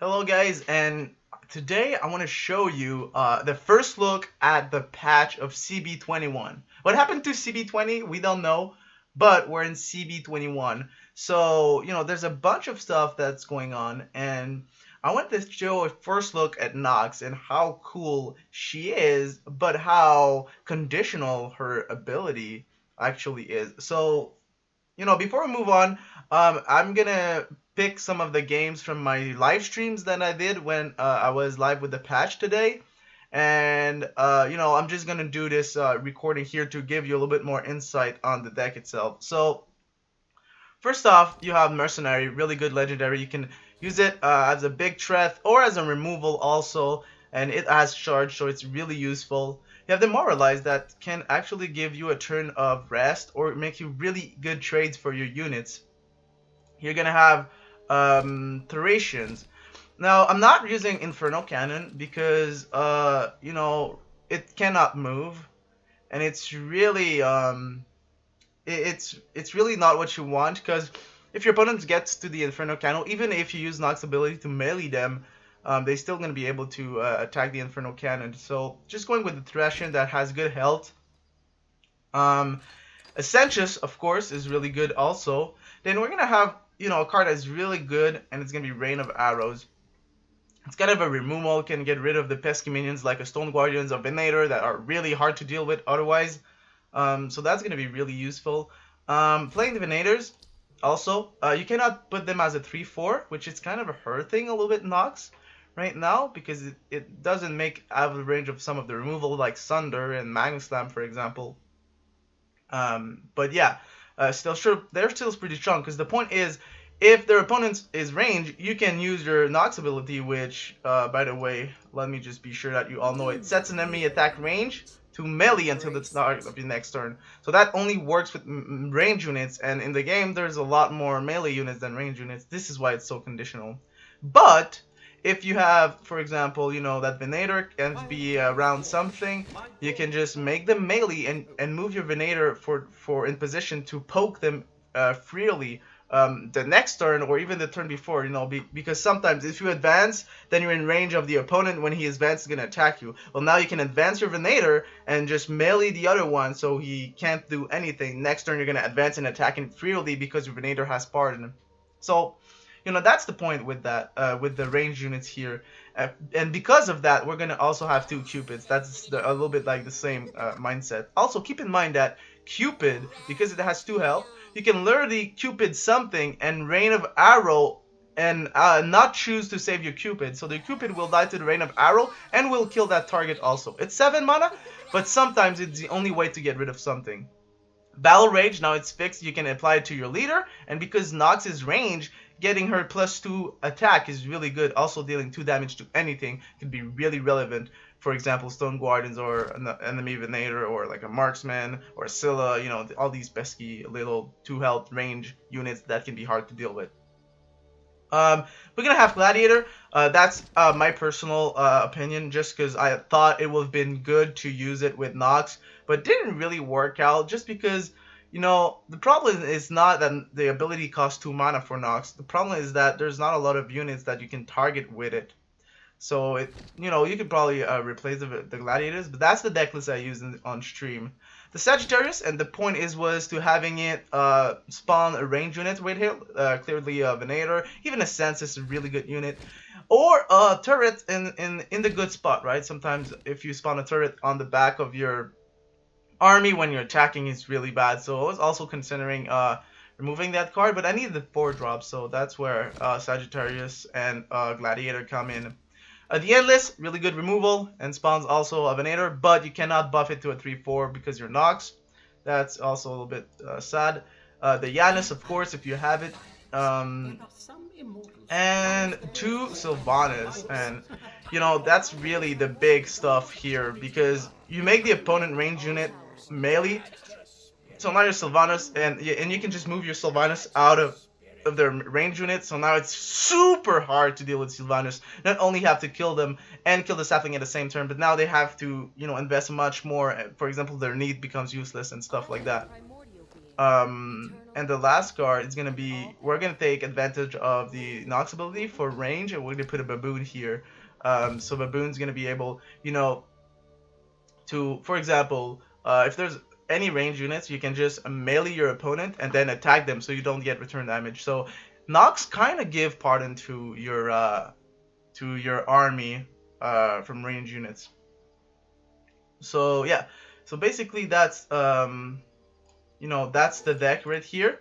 Hello guys, and today I want to show you the first look at the patch of CB21. What happened to CB20? We don't know, but we're in CB21. So, there's a bunch of stuff that's going on, and I want to show a first look at Nox and how cool she is, but how conditional her ability actually is. So, before we move on, I'm gonna pick some of the games from my live streams that I did when I was live with the patch today. And, I'm just gonna do this recording here to give you a little bit more insight on the deck itself. So, first off, you have Mercenary, really good legendary. You can use it as a big threat or as a removal also, and it has charge, so it's really useful. You have Demoralize that can actually give you a turn of rest or make you really good trades for your units. You're gonna have Thracians. Now, I'm not using Inferno Cannon because, it cannot move, and it's really it's really not what you want, because if your opponent gets to the Inferno Cannon, even if you use Nox's ability to melee them, they're still going to be able to attack the Inferno Cannon. So just going with the Thracian that has good health. Essentius, of course, is really good also. Then we're going to have, a card that's really good, and it's going to be Rain of Arrows. It's kind of a removal, can get rid of the pesky minions like a Stone Guardians or Venator that are really hard to deal with otherwise. So that's going to be really useful. Playing the Venators, also, you cannot put them as a 3-4, which is kind of hurting a little bit Nox right now, because it doesn't make out of the range of some of the removal, like Sunder and Magna Slam, for example. But yeah, still sure they're still pretty strong, because the point is, if their opponent is range, you can use your Nox ability, which, by the way, let me just be sure that you all know it, sets an enemy attack range to melee until the start of your next turn. So that only works with range units, and in the game there's a lot more melee units than range units. This is why it's so conditional. But if you have, for example, that Venator can be around something, you can just make them melee and move your Venator for in position to poke them freely the next turn or even the turn before, because sometimes if you advance, then you're in range of the opponent when he advances, going to attack you. Well, now you can advance your Venator and just melee the other one so he can't do anything. Next turn, you're going to advance and attack him freely because your Venator has pardon. So, that's the point with that, with the range units here. And because of that, we're going to also have two Cupids. That's a little bit like the same mindset. Also, keep in mind that Cupid, because it has 2 health, you can lure the Cupid something and Rain of Arrow and not choose to save your Cupid. So the Cupid will die to the Rain of Arrow and will kill that target also. It's 7 mana, but sometimes it's the only way to get rid of something. Battle Rage, now it's fixed, you can apply it to your leader, and because Nox is range, getting her +2 attack is really good. Also dealing 2 damage to anything can be really relevant. For example, Stone Guardians or an enemy Venator or like a Marksman or Scylla, all these pesky little 2 health range units that can be hard to deal with. We're gonna have Gladiator. That's my personal opinion, just because I thought it would have been good to use it with Nox, but didn't really work out just because, the problem is not that the ability costs 2 mana for Nox. The problem is that there's not a lot of units that you can target with it. So you could probably replace the Gladiators, but that's the deck list I used on stream. The Sagittarius, and the point was to having it spawn a range unit with it, clearly a Venator, even a Sense is a really good unit, or a turret in the good spot, right? Sometimes if you spawn a turret on the back of your army when you're attacking, it's really bad. So I was also considering removing that card, but I needed the 4 drops, so that's where Sagittarius and Gladiator come in. The Endless, really good removal, and spawns also a Venator, but you cannot buff it to a 3-4 because you're Nox. That's also a little bit sad. The Janus, of course, if you have it. And 2 Sylvanas, and that's really the big stuff here, because you make the opponent range unit melee, so now your Sylvanas, and you can just move your Sylvanas out of their range unit, so now it's super hard to deal with Sylvanas. Not only have to kill them and kill the sapling at the same turn, but now they have to, invest much more. For example, their need becomes useless and stuff like that. And the last card is gonna be, we're gonna take advantage of the Nox ability for range, and we're gonna put a baboon here. So baboon's gonna be able, you know, to, for example, if there's any range units, you can just melee your opponent and then attack them, so you don't get return damage. So Nox kind of give pardon to your army from range units. So yeah, so basically that's you know, that's the deck right here.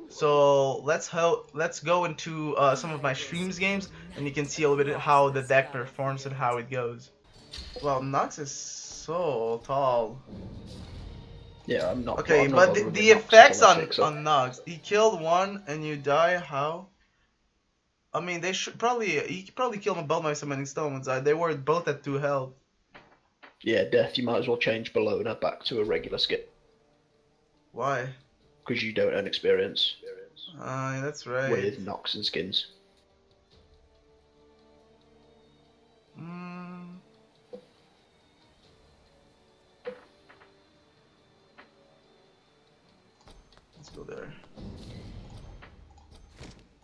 So let's go into some of my streams games, and you can see a little bit how the deck performs and how it goes. Well, Nox is so tall. Yeah, I'm not. Okay, I'm not but bothered with the Nox effects until I fix on Nox, he killed one and you die. How? I mean, they should probably, he could probably kill them both by summoning stones. They were both at 2 health. Yeah, Death, you might as well change Bologna back to a regular skip. Why? Because you don't earn experience. That's right. With Nox and skins. Let's go there.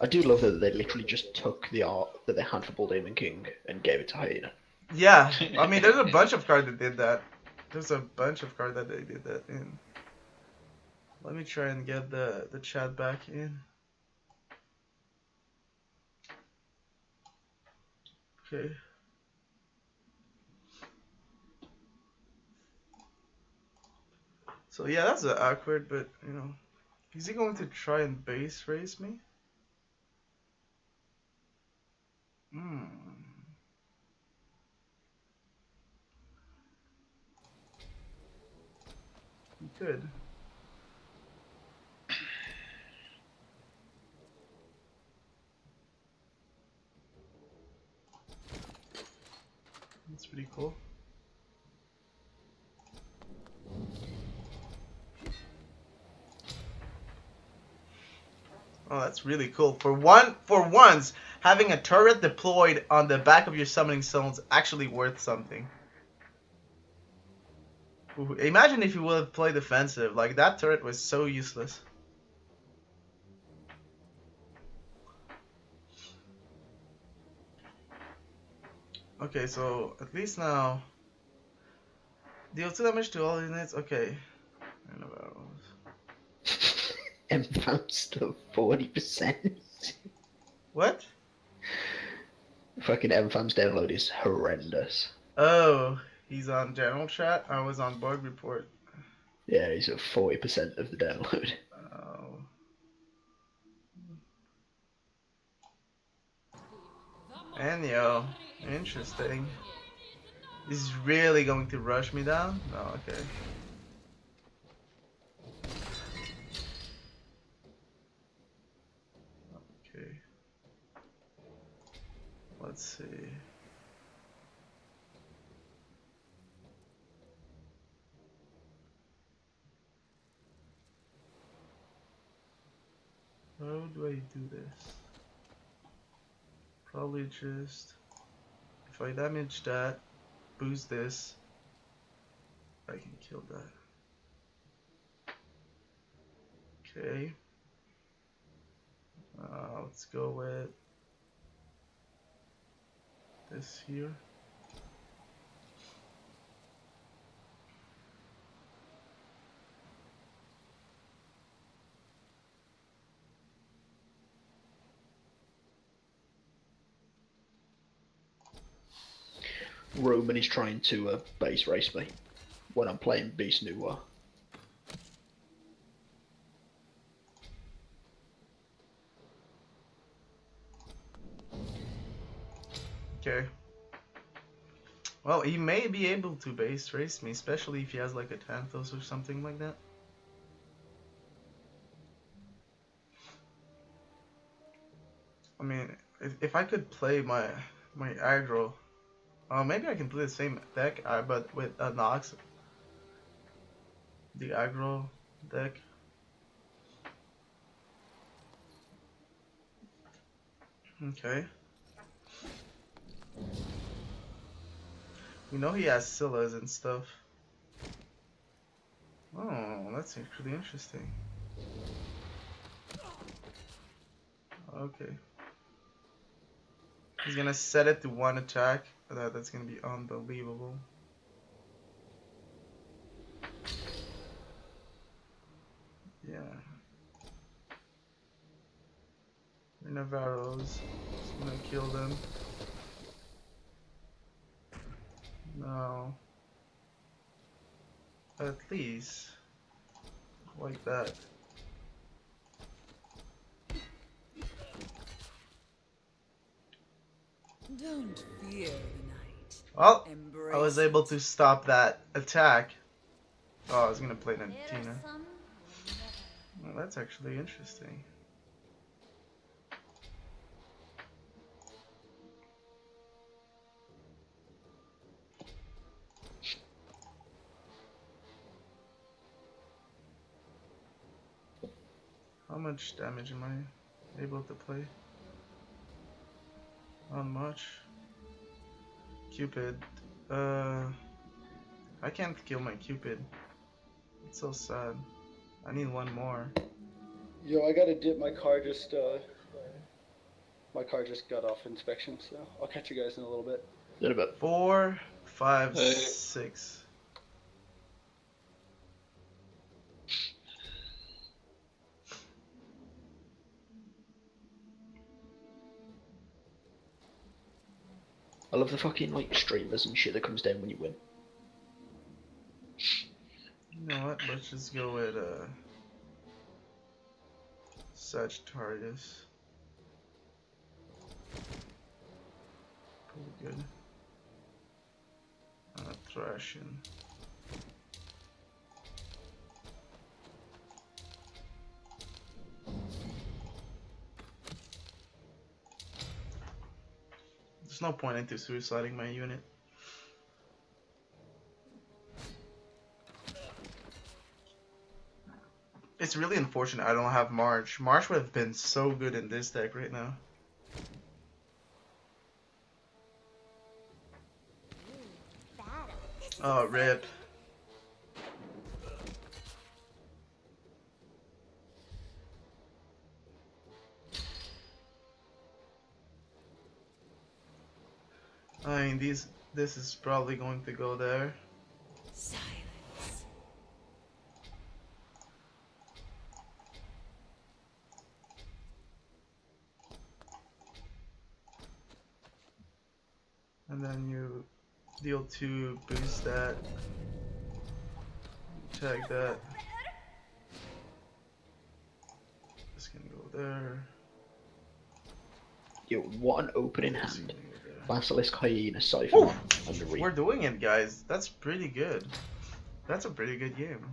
I do love that they literally just took the art that they had for Bull Demon King and gave it to Hyena. Yeah, I mean, there's a bunch of cards that did that. There's a bunch of cards that they did that in. Let me try and get the chat back in. Okay. So yeah, that's awkward, but you know, is he going to try and base race me? He could. That's pretty cool. Oh, that's really cool. For once, having a turret deployed on the back of your summoning stones actually worth something. Ooh, imagine if you would have played defensive. Like, that turret was so useless. Okay, so at least now deal 2 damage to all units. Okay. Enfound to 40%. What? Fucking Enfam's download is horrendous. Oh, he's on general chat. I was on bug report. Yeah, he's at 40% of the download. Oh. Enyo, interesting. He's really going to rush me down? Oh, okay. Okay. Let's see. How do I do this? Probably just, if I damage that, boost this, I can kill that. Okay. Let's go with this here. Roman is trying to base race me when I'm playing Beast Noir. Okay. Well, he may be able to base race me, especially if he has like a Tanthos or something like that. I mean, if I could play my aggro, maybe I can play the same deck, but with a Nox. The aggro deck. Okay. We know he has Scylla's and stuff. Oh, that's pretty interesting. Okay. He's gonna set it to 1 attack. That's gonna be unbelievable. Yeah. Navarro's. It's gonna kill them. No. At least. Like that. Don't fear the night. Well, Embrace I was able it. to stop that attack. Oh, I was gonna play Nantina. Well, that's actually interesting. How much damage am I able to play? Not much. Cupid. I can't kill my Cupid. It's so sad. I need one more. Yo, I gotta dip. My car just got off inspection, so I'll catch you guys in a little bit. In a bit. 4, 5, Hey. 6. I love the fucking like streamers and shit that comes down when you win. You know what? Let's just go with Sagittarius. Pretty good. Thrashing. There's no point into suiciding my unit. It's really unfortunate I don't have March. March would have been so good in this deck right now. Oh, rip. I mean, this is probably going to go there. Silence. And then you deal 2, boost that. Tag that. Just gonna go there. Yo, what an opening Just hand. gonna go there. Basilisk, Hyena, Cypher, Woo! and the We're Reap. doing it, guys. That's pretty good. That's a pretty good game.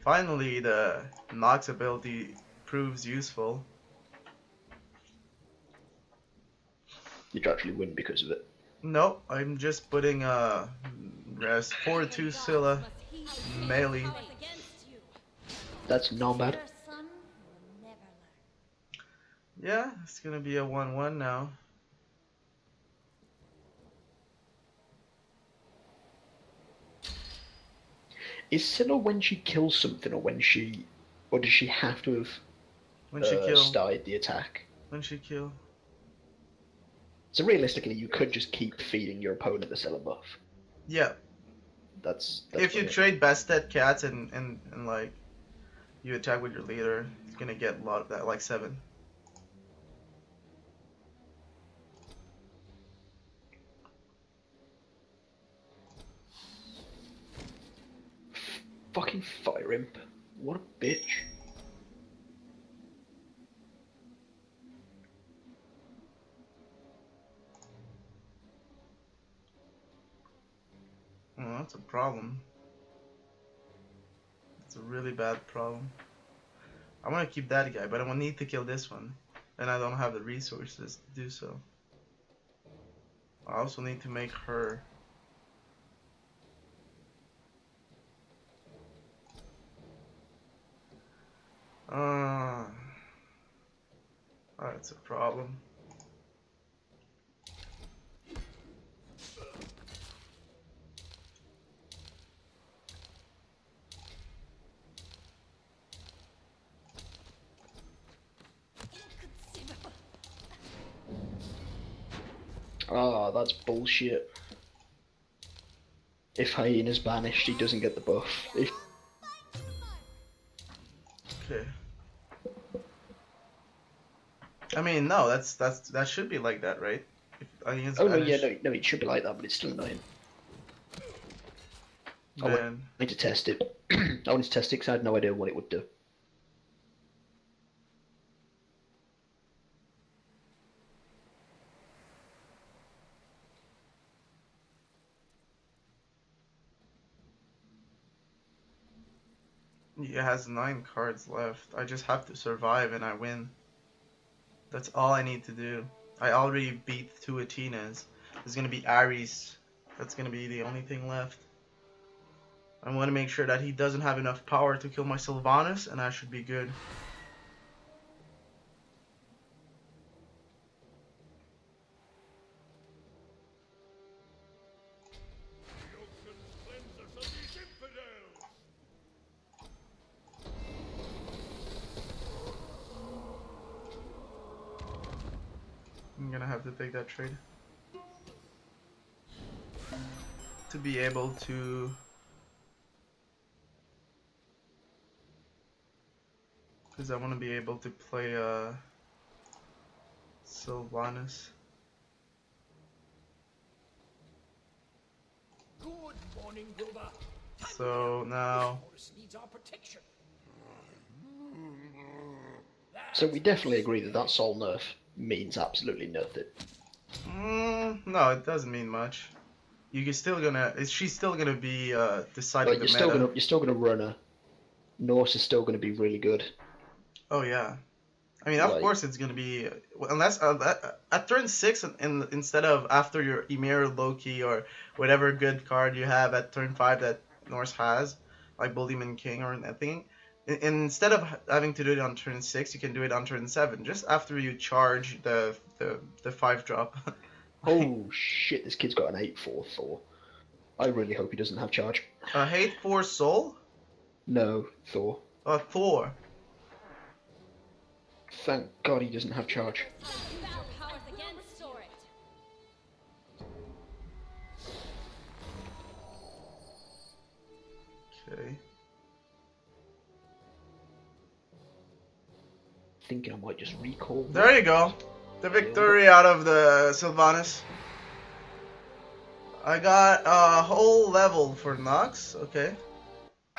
Finally, the Nox ability proves useful. Did you actually win because of it? Nope, I'm just putting rest 4-2 Scylla melee. That's not bad. Yeah, it's gonna be a 1-1 now. Is Scylla when she kills something, or or does she have to have When she kill, started the attack? when she kill. So realistically, you could just keep feeding your opponent the Scylla buff. Yeah, That's if you brilliant. trade bested cats and like you attack with your leader, you're gonna get a lot of that, like 7. Fucking Fire Imp. What a bitch. Oh, that's a problem. It's a really bad problem. I want to keep that guy, but I will need to kill this one. And I don't have the resources to do so. I also need to make her. That's a problem. Ah, that's bullshit. If Hyena's banished, he doesn't get the buff. If Okay. I mean, no, that should be like that, right? If onions oh no, yeah, vanish, no, it should be like that, but it's still annoying. I then need to test it. I wanted to test it because I had no idea what it would do. he has 9 cards left. I just have to survive and I win. That's all I need to do. I already beat 2 Atinas. There's gonna be Ares. That's gonna be the only thing left. I want to make sure that he doesn't have enough power to kill my Sylvanas, and I should be good. I'm gonna have to take that trade to be able to because I want to be able to play Sylvanas. Good morning, Grover. So now Horse needs our protection. So we definitely agree that that soul nerf means absolutely nothing. no, it doesn't mean much. She's still gonna be deciding Like the you're meta. still gonna run her. Norse is still gonna be really good. Oh yeah. I mean, of Like course it's gonna be unless at turn 6 instead of after your Ymir Loki or whatever good card you have at turn 5 that Norse has, like Bull Demon King or anything. Instead of having to do it on turn 6, you can do it on turn 7, just after you charge the 5-drop. oh shit, this kid's got an 8/4 Thor. I really hope he doesn't have charge. Hate for Soul? No, Thor. Thor. Thank God he doesn't have charge. Okay. Thinking I might just recall. There you go. The victory out of the Sylvanas. I got a whole level for Nox. Okay.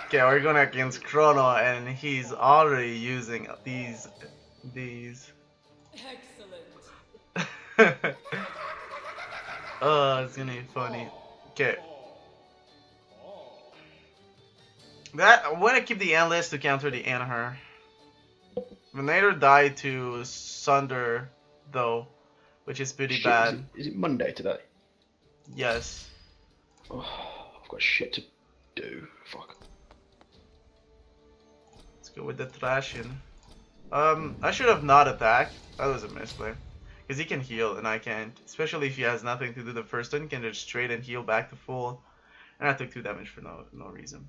Okay, we're going against Chrono, and he's already using these. Excellent. Oh, it's gonna be funny. Okay. That I want to keep the Endless to counter the Anher. Venator died to Sunder, though, which is pretty Shit, bad. is it Monday today? Yes. Oh, I've got shit to do. Fuck. Let's go with the Thrashing. I should have not attacked. That was a misplay. Because he can heal and I can't. Especially if he has nothing to do the first turn, he can just straight and heal back to full. And I took 2 damage for no reason.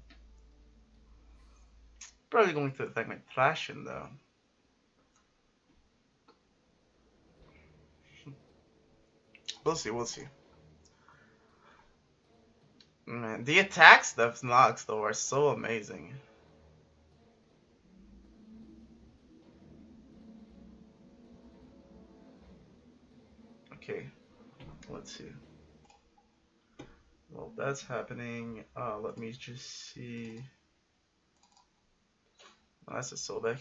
Probably going to attack my Thrashing though. We'll see. Man, the attacks that Nox though are so amazing. Okay, let's see. Well, that's happening. Let me just see. Oh, that's a Sobek.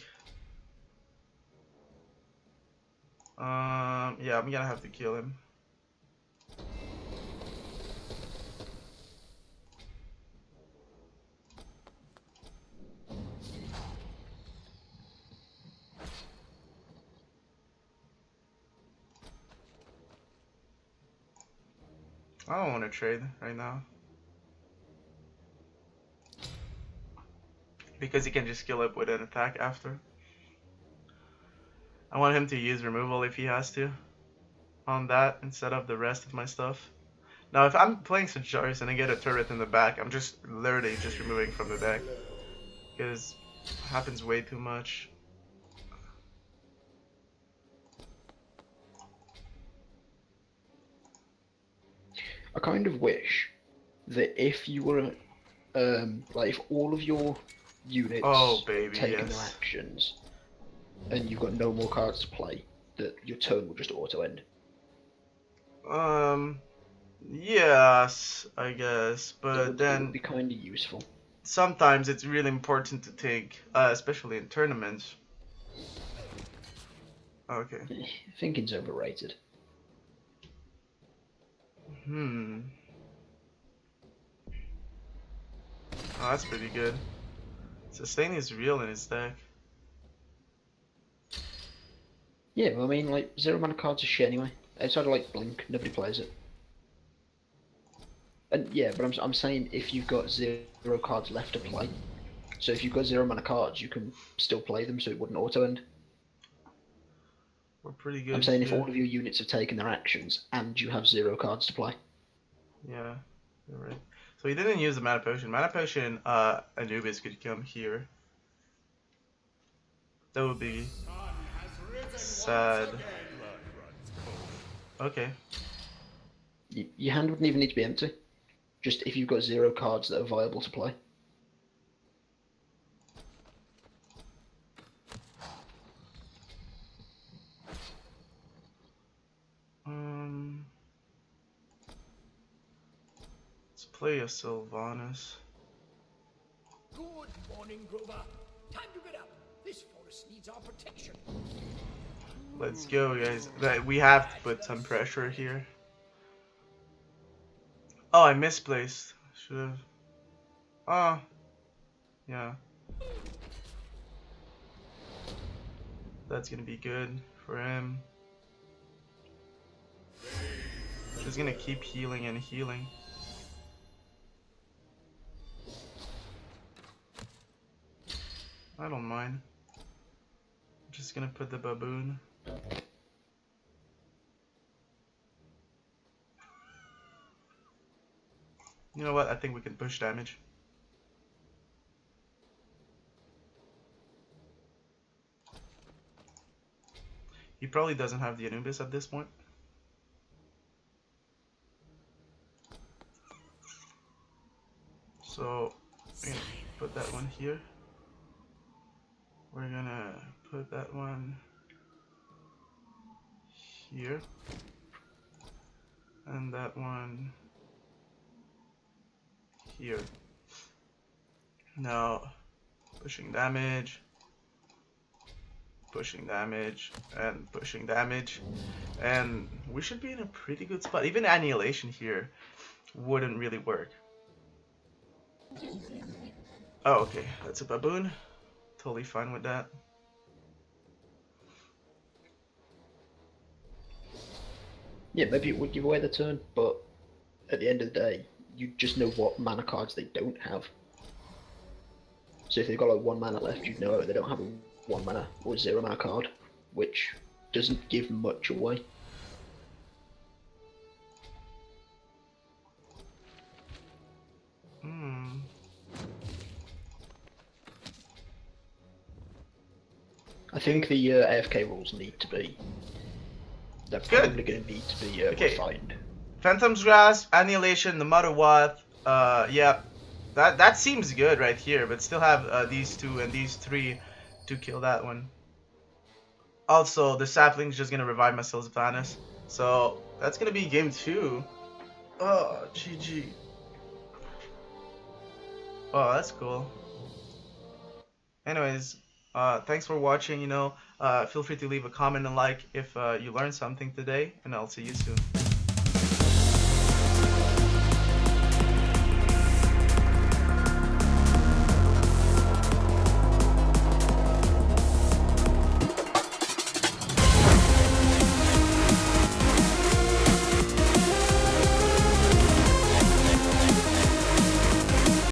Yeah, I'm gonna have to kill him. I don't want to trade right now. Because he can just kill up with an attack after. I want him to use removal if he has to. On that instead of the rest of my stuff. Now if I'm playing Sajaris and I get a turret in the back, I'm just literally just removing from the deck. Because it happens way too much. I kind of wish that if you were, like if all of your units Oh, baby, taken their yes. actions, and you've got no more cards to play, that your turn will just auto end. Yes, I guess, It but would then be kind of useful. sometimes it's really important to take, especially in tournaments. Okay. Thinking's overrated. Hmm. Oh, that's pretty good. Sustain is real in his deck. Yeah, well, I mean, like, 0 mana cards are shit anyway. Outside of, like, Blink, nobody plays it. And yeah, but I'm saying if you've got 0 cards left to play, so if you've got 0 mana cards, you can still play them so it wouldn't auto end. We're pretty good I'm saying if here. all of your units have taken their actions and you have 0 cards to play. Yeah, you're right. So he didn't use the mana potion. Mana potion, Anubis could come here. That would be sad. Okay. Your hand wouldn't even need to be empty. Just if you've got 0 cards that are viable to play. Let's play a Sylvanas. Good morning, Grover. Time to get up. This forest needs our protection. Let's go, guys. We have to put some pressure here. Oh, I misplaced. Should have. Oh, yeah. That's gonna be good for him. He's gonna keep healing and healing. I don't mind. I'm just gonna put the baboon. You know what? I think we can push damage. He probably doesn't have the Anubis at this point. So we're gonna put that one here. We're gonna put that one here. And that one here. Now, pushing damage, and pushing damage. And we should be in a pretty good spot. Even Annihilation here wouldn't really work. Oh, okay. That's a baboon. Totally fine with that. Yeah, maybe it would give away the turn, but at the end of the day, you just know what mana cards they don't have. So if they've got like 1 mana left, you'd know they don't have a 1 mana or 0 mana card, which doesn't give much away. I think the AFK rules need to be. They're probably going to need to be refined. Phantom's Grasp, Annihilation, no matter what. Yeah, that seems good right here, but still have these 2 and these 3 to kill that one. Also, the Sapling's just gonna revive my Sylvanas, so that's gonna be game 2. Oh, GG. Oh, that's cool. Anyways, thanks for watching. Feel free to leave a comment and like if you learned something today, and I'll see you soon.